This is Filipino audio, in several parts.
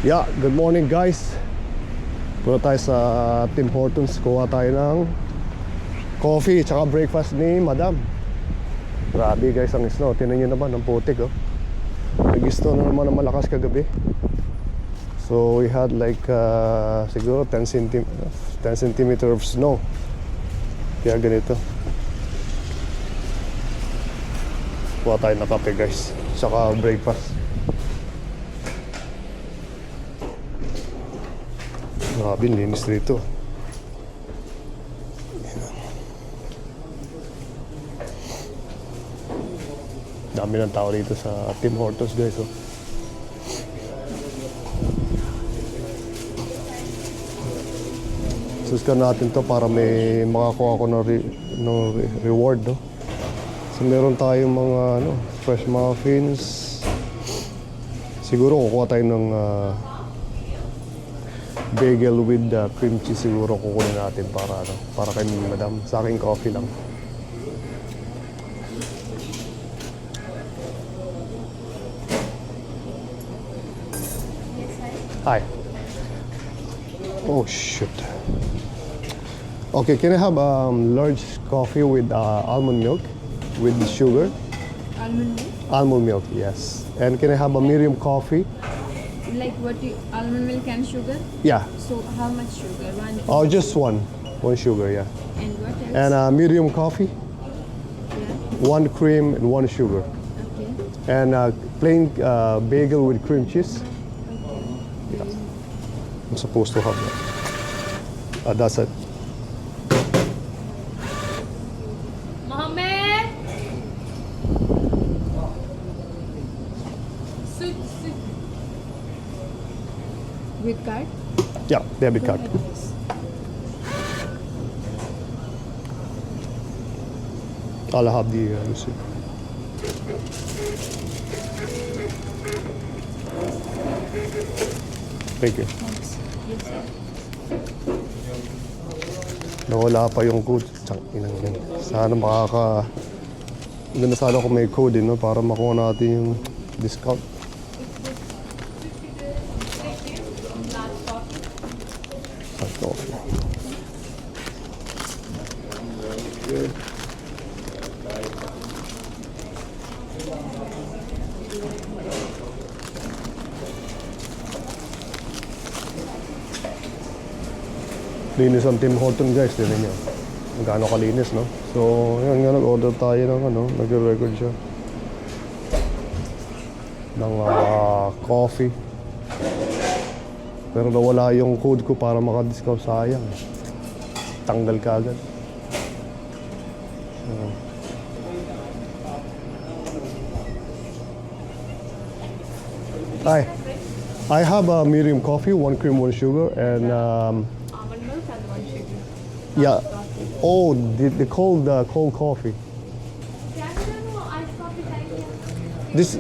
Yeah, good morning guys. Punta tayo sa Tim Hortons. Kuha tayo ng coffee tsaka breakfast ni Madam. Grabe guys ang snow. Tingnan nyo naman ang putik oh. Nag-snow na naman ang malakas kagabi. So we had like siguro 10 centimeter of snow. Kaya ganito. Kuha tayo ng kape guys. Tsaka breakfast. Grabe, linis dito. Dami ng tao dito sa Tim Hortons guys oh. Suskan natin to para may makakuha ko ng reward no? So meron tayong mga fresh muffins. Siguro kukuha tayo ng bagel with cream cheese. Siguro kukunin natin para kay Madam. Sa akin coffee lang. Hi. Oh shoot. Okay, can I have large coffee with almond milk with sugar? Almond milk? Almond milk, yes. And can I have a medium coffee? Like almond milk and sugar? Yeah. So how much sugar? Oh, just one sugar, yeah. And what else? And medium coffee, Yeah. one cream and one sugar. Okay. And plain bagel with cream cheese. Okay. I'm supposed to have that. That's it. Mohammed! Sit. With card? Yeah, debit card. Go ahead, yes. I'll have the receipt. Thank you. Thanks. Yes, sir. Nawala pa yung code. Inang yan. Sana Ganda sana kung may code no? Para makuha natin yung discount. Hot coffee. Linis ang Tim Hortons guys, tignan nyo. Gaano kalinis, no? So, yun nga, nag-order tayo ng nag-record siya. Ng coffee. Pero nawala yung code ko para maka-discount, sayang. Tanggal ka agad. Hi. I have a medium coffee, one cream, one sugar, and Almond milk and one sugar. yeah. Oh, the cold coffee. This,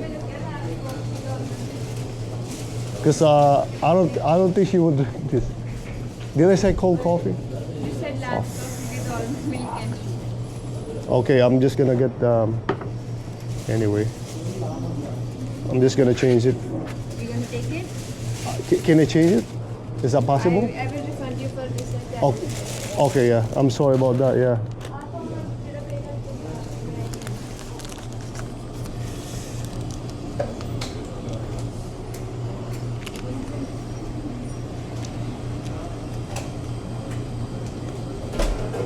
because I don't think she would drink this. Did I say cold coffee? You said last coffee with almond milk and sugar. Okay, I'm just gonna get anyway. I'm just gonna change it. You gonna take it? Can I change it? Is that possible? I will refund you for this and that. Okay. Okay, yeah. I'm sorry about that. Yeah.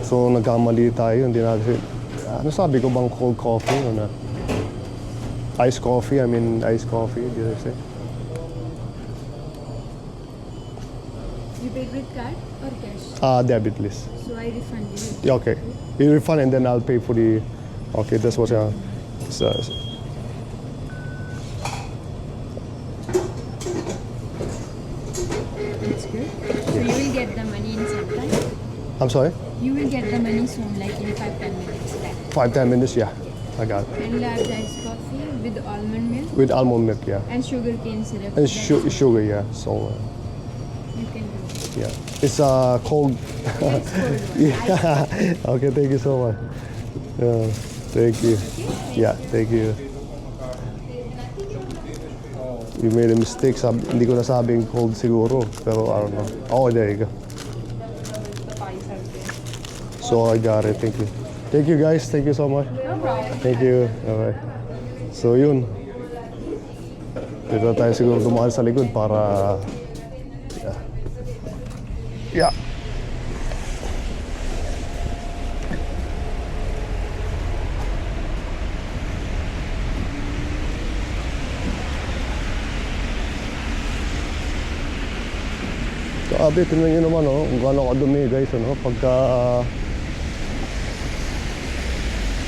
So nagkamali tayo, hindi natin. Ano sabi ko bang cold coffee o na? Iced coffee, I mean iced coffee, did I say? You paid with card or cash? Debit please. So I refund you. Yeah, okay. You refund and then I'll pay for the. Okay, that's what. That's good. So you will get the money in some time? I'm sorry. You will get the money soon, like in 5-10 minutes back. 5-10 minutes, yeah. I got it. And large iced coffee with almond milk With almond milk, yeah. and sugar cane syrup. And That's sugar, yeah. So, you can do. yeah. It's cold. It's cold one. Yeah. Okay, thank you so much. Thank you. Okay? Yeah, thank you. You made a mistake. Hindi ko nasabing cold siguro. Pero I don't know. Oh, there you go. So I got it. Thank you. Thank you guys. Thank you so much. No problem. Thank you. Okay. So yun. Dito tayo siguro dumaan sa likod para... Yeah. Grabe, tingnan nyo naman kung gaano kadumi guys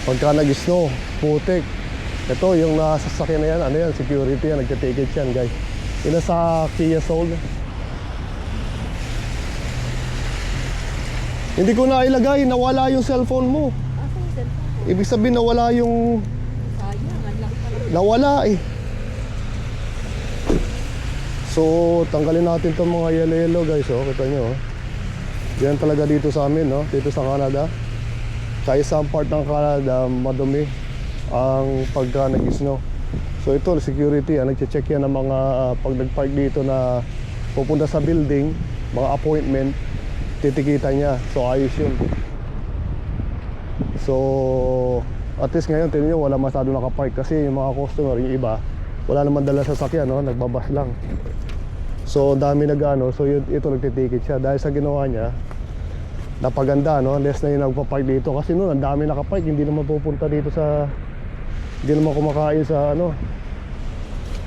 pagka nag-snow, putik. Ito yung nasasakyan na yan, ano yan, security yan, nagka-ticket yan guys. Yun na sa Kia Soul. Hindi ko na ilagay, nawala yung cellphone mo. Ibig sabihin nawala yung... Nawala eh. So, tanggalin natin itong mga yellow guys, kita nyo. Yan talaga dito sa amin, dito sa Canada. Sa isang part ng Canada, madumi ang pagka nag-snow. So ito, security, nagche-check yan ng mga pag nag-park dito na pupunta sa building, mga appointment, titikitan niya. So ayos yun. So, at least ngayon, tingnan nyo, wala masyado nakapark kasi yung mga customer, yung iba, wala naman dala sasakyan, nagbabas lang. So dami nag-ano, so ito nagtitikit siya dahil sa ginawa niya. Napaganda, less na yung nagpa-park dito kasi noon ang dami nakapark, hindi naman pupunta dito sa, hindi naman kumakain sa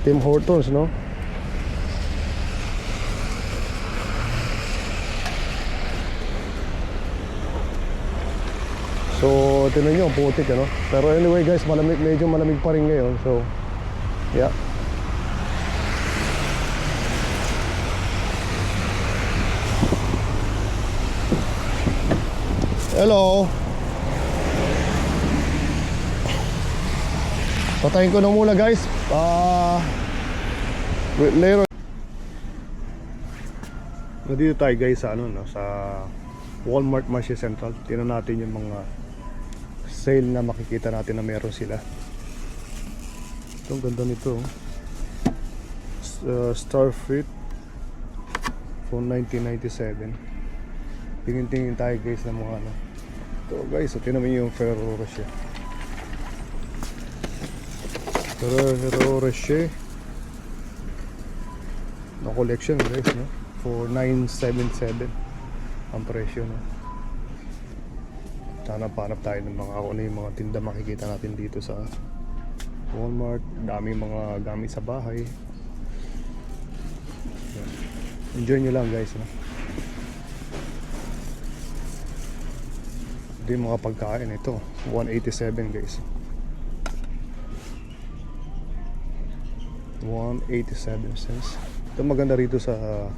Tim Hortons, So tingnan nyo, putik pero anyway guys, malamig, medyo malamig pa rin ngayon. So yeah. Hello. Patayin ko na muna guys. Later. Nandito tayo guys sa sa Walmart Market Central. Tingnan natin yung mga sale na makikita natin na meron sila. Ito, ang ganda nito. Starfruit for 1997. Tingin-tingin tayo guys ng mga Ito guys, tingnan mo yung Ferrero Rocher. Ferrero Rocher na collection guys, for 977 ang presyo, Sana panap tayo ng mga yung mga tinda makikita natin dito sa Walmart. Daming mga gamit sa bahay. Enjoy nyo lang guys, Ito yung mga pagkain. Ito 187 guys, 187 cents. Ito maganda rito sa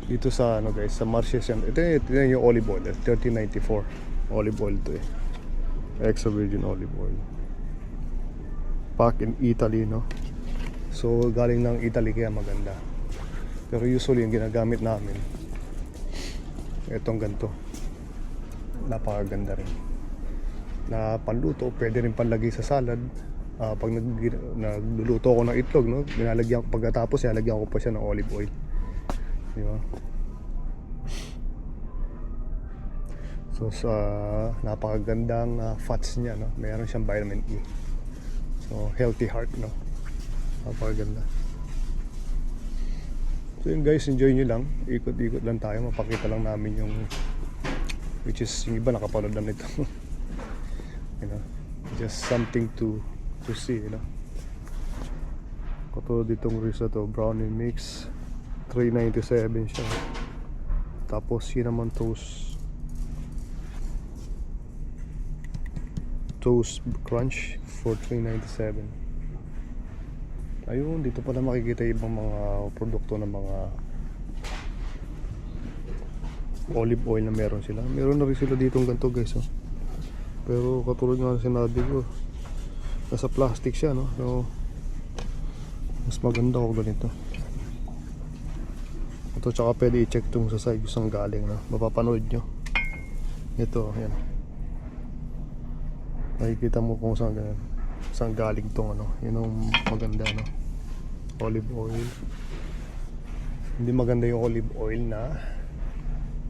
guys, sa Marches yan. Ito yung olive oil, 13.94 olive oil to extra virgin olive oil, pack in Italy, so galing ng Italy kaya maganda. Pero usually yung ginagamit namin itong ganito, napakaganda rin na panluto, pwede rin panlagay sa salad. Pag nagluluto ako ng itlog, ginalagyan ko, pagkatapos nilalagyan ko pa siya ng olive oil, di ba? So sa napakagandang fats niya, mayroon siyang vitamin E, so healthy heart, napakaganda. So yun guys, enjoy nyo lang, ikot-ikot lang tayo, mapakita lang namin yung, which is yung iba nakapanood na nito. Just something to see, Katulad ditong risotto brownie mix, 397 siya. Tapos cinnamon toast crunch for 397. Ayun, dito pala makikita ibang mga produkto ng mga olive oil na meron sila. Meron na rin sila ditong ganito guys, pero katulad nga sinabi ko, nasa plastic siya, so mas maganda ko ganito. Ito, tsaka pwede i-check itong sa side kung saan galing, mapapanood nyo. Ito, yan, makikita mo kung saan galing tong yun ang maganda, Olive oil. Hindi maganda yung olive oil na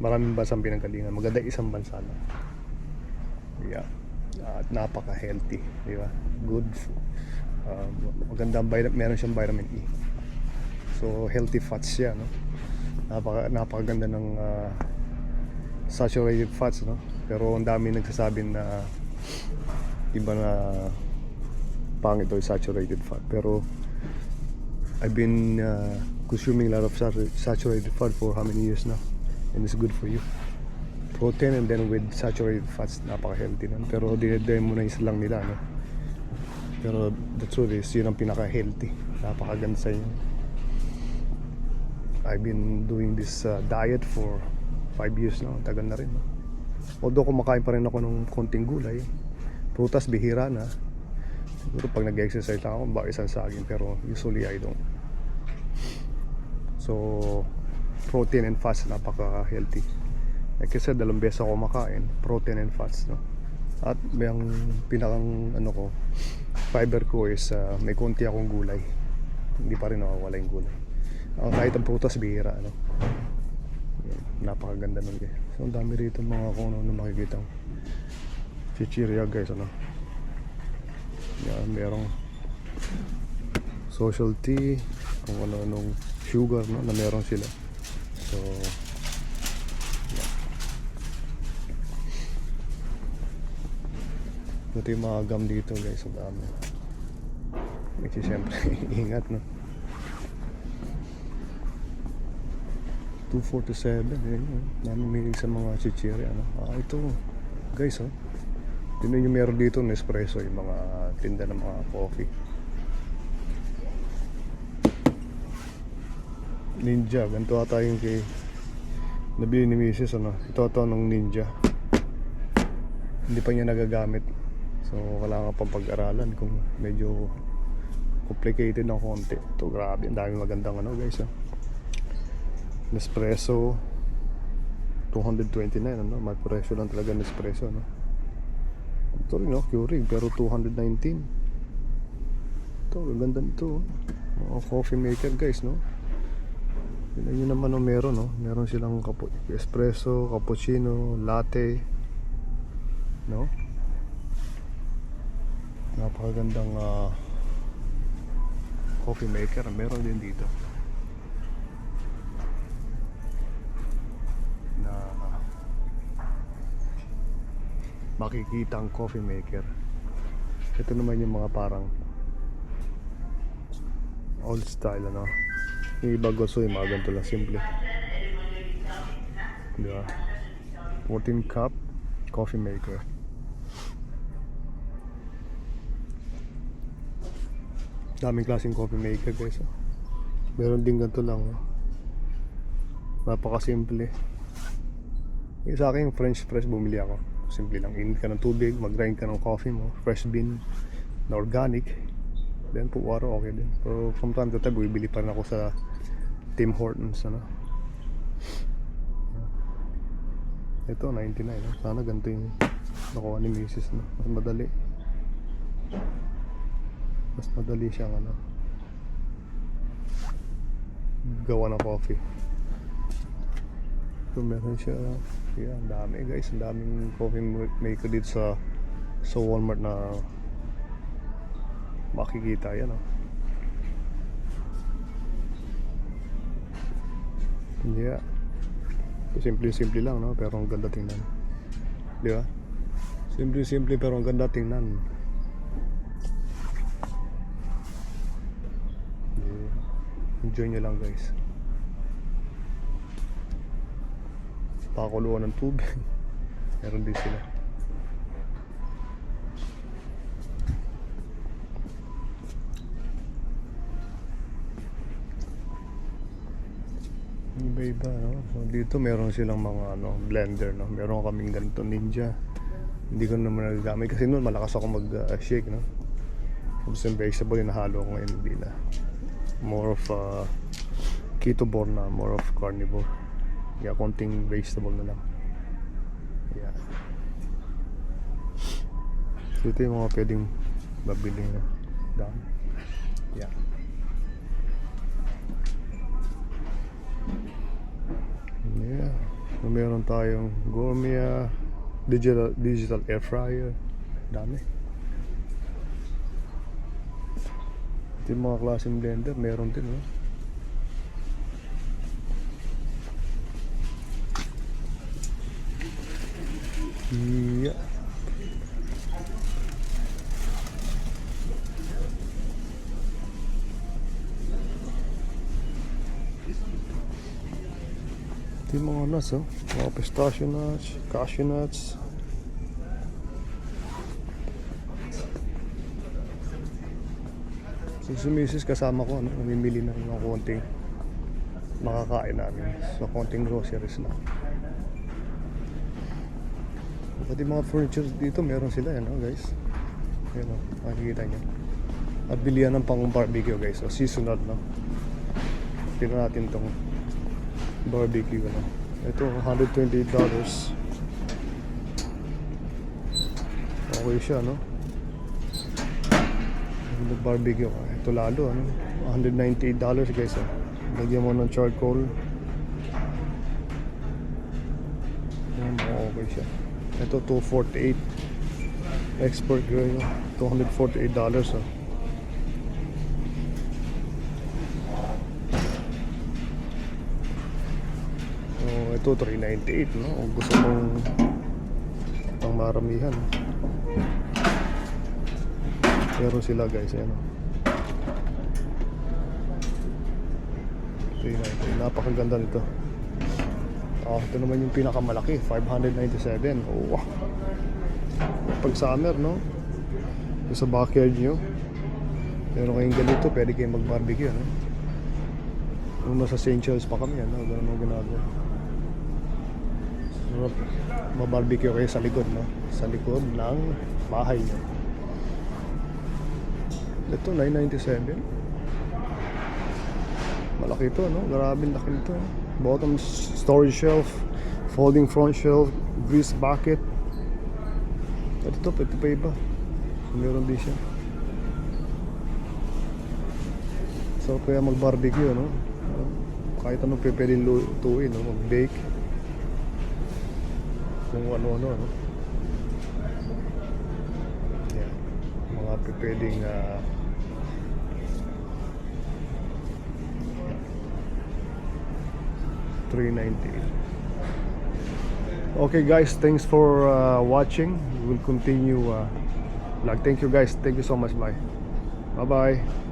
maraming bansang pinanggalingan. Maganda isang bansa lang. Yeah. At napaka-healthy, di ba? Good. Maganda meron siyang vitamin E. So healthy fats siya, no? Napakaganda ng saturated fats, no? Pero ang dami nagsasabi na iba na pangit o saturated fat. Pero I've been consuming a lot of saturated fat for how many years now, and it's good for you. Protein and then with saturated fats, napaka-healthy nun. Pero dinedem mo na isa lang nila, no? Pero the truth is, yun ang pinaka-healthy. Napakaganda sa inyo. I've been doing this diet for 5 years now. Tagal na rin, no? Although kumakain pa rin ako ng konting gulay, prutas bihira na. Siguro pag nag-exercise lang ako, baka isang saging, pero usually I don't. So protein and fats, napaka-healthy. Like I said, 2 beses ako makain, protein and fats, no? At yung pinakang ano ko, fiber ko is may konti akong gulay. Hindi pa rin nakawala yung gulay. Kahit ang prutas bihira, no? Napakaganda nun, guys. So ang dami rito mga kung ano makikita ko. Chichirya, guys, ano? Yan, merong social tea, kung ano-anong sugar, no, na meron sila. So yeah. Ito yung mga gum dito, guys. Ang dami. Kasi siyempre ingat, no? 247, namimilig sa mga chichirya, ano? Ito, guys, oh. Tingnan nyo, meron dito Nespresso, yung mga tinda ng mga coffee. Ninja, ganito ata yung kay nabili ni Mrs. ano. Ito ng Ninja. Hindi pa niya nagagamit. So wala nga pang pag-aralan kung medyo complicated ng konti. Ito, grabe, ang daming magandang ano, guys, oh. Nespresso 229, ano, may presyo lang talaga Nespresso, no. Ito rin, no, Keurig, pero 219. Ito, ganda nito, oh. Coffee maker, guys, no. Yun naman, no, meron, no. Meron silang espresso, cappuccino, latte, no. Napakagandang coffee maker, meron din dito na makikita ang coffee maker. Ito naman yung mga parang old style, ano. Yung iba gusto yung mga ganito lang, simple, diba? 14 cup coffee maker. Daming klaseng coffee maker, guys, oh. Meron din ganito lang, oh. Napakasimple. Yung sa akin, French press, bumili ako. Simple lang, init ka ng tubig, mag-grind ka ng coffee mo, fresh bean na organic, then put water, okay din. Pero from time to time, bibili pa rin ako sa Tim Hortons, ano. Ito, 99, no? Sana ganito yung nakuha ni Mrs., no? Mas madali. Mas madali siyang, ano, gawa ng coffee. So meron siya, yeah, ang dami, guys, ang daming coffee maker dito sa Walmart na makikita yan, oh. Yeah, simple lang, no, pero ang ganda tingnan, di ba? Simple pero ang ganda tingnan. Yeah. Enjoy nyo lang, guys. Pakuluan ng tubig. Meron din sila. Iba-iba, no? So dito meron silang mga ano, blender, no? Meron kaming ganito Ninja. Hindi ko naman nagagamit kasi noon malakas ako mag-shake, no? Tapos yung vegetable yung nahalo ko ngayon, hindi na. More of keto born na, more of carnivore. Yeah, konting vegetable na lang. Yeah. Ito yung mga pwedeng mabili na dami. Yeah. meron tayong Gourmet digital air fryer. Dami. Ito yung mga klaseng blender, meron din, no? Yeah. Ito yung mga nuts, oh. Mga pistachio nuts, cashew nuts. So si Mrs. kasama ko, ano, namimili na ng konting makakain namin. So konting groceries na. Pati mga furniture dito, meron sila yan, oh, guys. Yan, oh, makikita nyo. At bilihan ng pang barbecue, guys. So seasonal, no? Tingnan natin tong barbecue, ano. Ito, $128. Okay siya, no? Barbecue. Ito lalo, ano? $198, guys, oh. Lagyan mo ng charcoal. Yan, okay siya. Ito, $248. Export grill, $248, oh. Ito $398, no? Kung gusto mong pang maramihan. Pero sila, guys, ano, $398. Napakaganda nito. Ito naman yung pinakamalaki, $597. Oh, wow. Pag summer, no? Yung sa backyard nyo, meron kayong ganito, pwede kayong mag-barbecue, no? Nung nasa St. Charles pa kami, ano? Ganun ang ginagawa. Mabarbecue kayo sa likod, no? Sa likod ng bahay nyo. Ito, $997. Malaki ito, no? Grabe laki nito. Bottom storage shelf, folding front shelf, grease bucket. At ito pa iba. Meron din siya. So kaya mag-barbecue, no? Kahit anong pwedeng lutuin, no? Mag-bake. Kung ano-ano, no? Yan. Mga pwedeng $398. Okay, guys, thanks for watching. We will continue vlog. Thank you, guys. Thank you so much. Bye. Bye-bye.